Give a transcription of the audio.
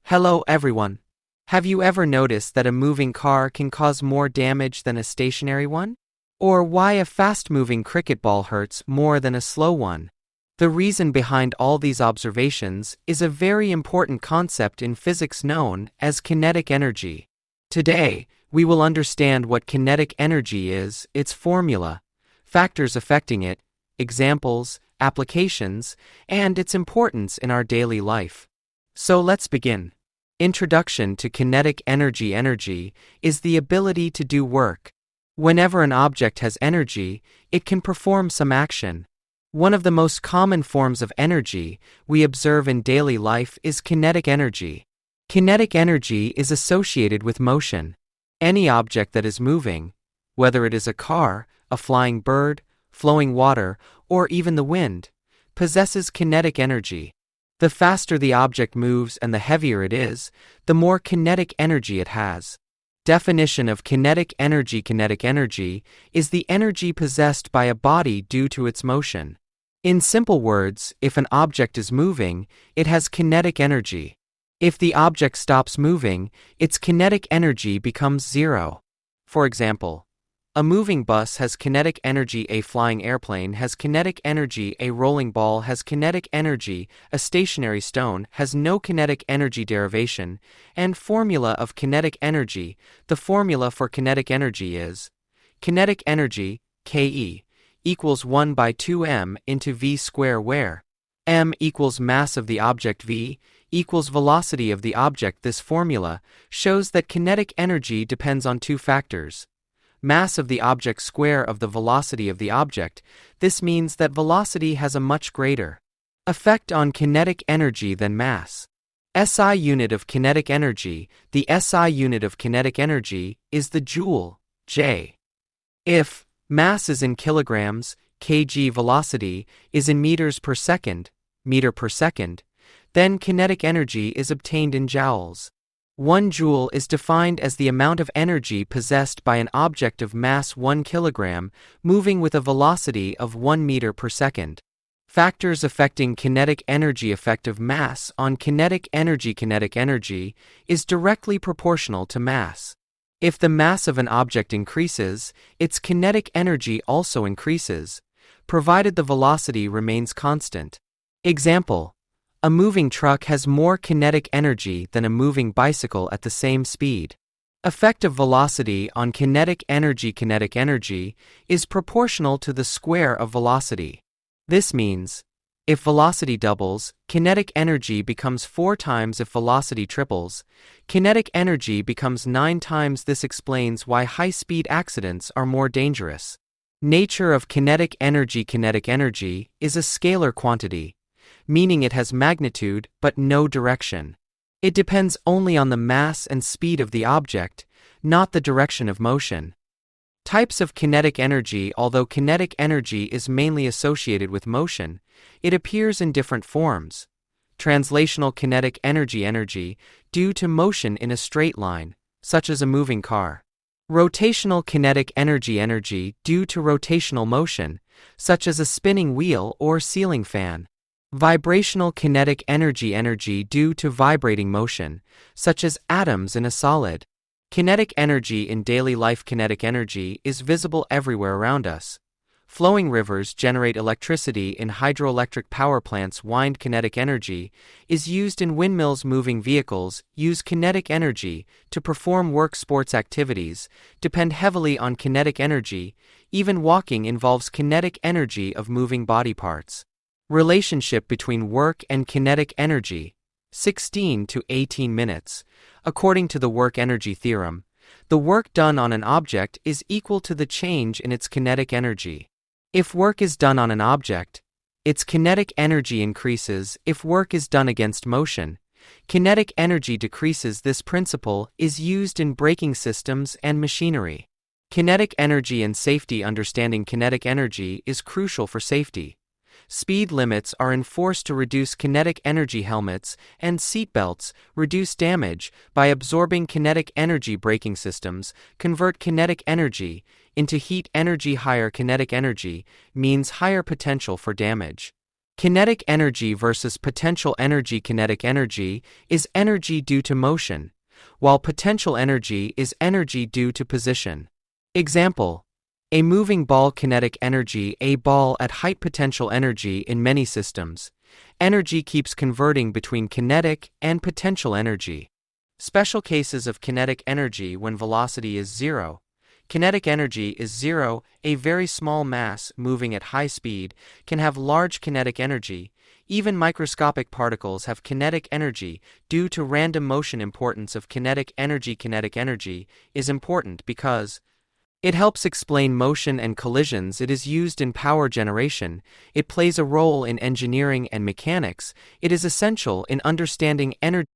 Hello everyone. Have you ever noticed that a moving car can cause more damage than a stationary one? Or why a fast-moving cricket ball hurts more than a slow one? The reason behind all these observations is a very important concept in physics known as kinetic energy. Today, we will understand what kinetic energy is, its formula, factors affecting it, examples, applications, and its importance in our daily life. So let's begin. Introduction to kinetic energy. Energy is the ability to do work. Whenever an object has energy, it can perform some action. One of the most common forms of energy we observe in daily life is kinetic energy. Kinetic energy is associated with motion. Any object that is moving, whether it is a car, a flying bird, flowing water, or even the wind, possesses kinetic energy. The faster the object moves and the heavier it is, the more kinetic energy it has. Definition of kinetic energy. Kinetic energy is the energy possessed by a body due to its motion. In simple words, if an object is moving, it has kinetic energy. If the object stops moving, its kinetic energy becomes zero. For example, a moving bus has kinetic energy, a flying airplane has kinetic energy, a rolling ball has kinetic energy, a stationary stone has no kinetic energy. Derivation and formula of kinetic energy. The formula for kinetic energy is kinetic energy, Ke, equals 1 by 2m into v square, where m equals mass of the object, v equals velocity of the object. This formula shows that kinetic energy depends on two factors: mass of the object square of the velocity of the object. This means that velocity has a much greater effect on kinetic energy than mass. SI unit of kinetic energy. The SI unit of kinetic energy is the joule, J. If mass is in kilograms, kg, velocity is in meters per second, meter per second, then kinetic energy is obtained in joules. 1 joule is defined as the amount of energy possessed by an object of mass 1 kilogram moving with a velocity of 1 meter per second. Factors affecting kinetic energy. Effect of mass on kinetic energy. Kinetic energy is directly proportional to mass. If the mass of an object increases, its kinetic energy also increases, provided the velocity remains constant. Example: a moving truck has more kinetic energy than a moving bicycle at the same speed. Effect of velocity on kinetic energy. Kinetic energy is proportional to the square of velocity. This means, if velocity doubles, kinetic energy becomes 4 times. If velocity triples, kinetic energy becomes 9 times. This explains why high-speed accidents are more dangerous. Nature of kinetic energy. Kinetic energy is a scalar quantity, meaning it has magnitude but no direction. It depends only on the mass and speed of the object, not the direction of motion. Types of kinetic energy. Although kinetic energy is mainly associated with motion, it appears in different forms. Translational kinetic energy. Energy due to motion in a straight line, such as a moving car. Rotational kinetic energy. Energy due to rotational motion, such as a spinning wheel or ceiling fan. Vibrational kinetic energy. Energy due to vibrating motion, such as atoms in a solid. Kinetic energy in daily life. Kinetic energy is visible everywhere around us. Flowing rivers generate electricity in hydroelectric power plants. Wind. Kinetic energy is used in windmills. Moving vehicles use kinetic energy to perform work. Sports activities depend heavily on kinetic energy. Even walking involves kinetic energy of moving body parts. Relationship between work and kinetic energy: 16 to 18 minutes. According to the work energy theorem, the work done on an object is equal to the change in its kinetic energy. If work is done on an object, its kinetic energy increases. If work is done against motion, kinetic energy decreases. This principle is used in braking systems and machinery. Kinetic energy and safety. Understanding kinetic energy is crucial for safety. Speed limits are enforced to reduce kinetic energy. Helmets and seatbelts reduce damage by absorbing kinetic energy. Braking systems convert kinetic energy into heat energy. Higher kinetic energy means higher potential for damage. Kinetic energy versus potential energy. Kinetic energy is energy due to motion, while potential energy is energy due to position. Example: a moving ball. Kinetic energy, a ball at height. Potential energy. In many systems, energy keeps converting between kinetic and potential energy. Special cases of kinetic energy: when velocity is zero. Kinetic energy is zero. A very small mass moving at high speed can have large kinetic energy. Even microscopic particles have kinetic energy due to random motion. Importance of kinetic energy. Kinetic energy is important because it helps explain motion and collisions. It is used in power generation. It plays a role in engineering and mechanics. It is essential in understanding energy.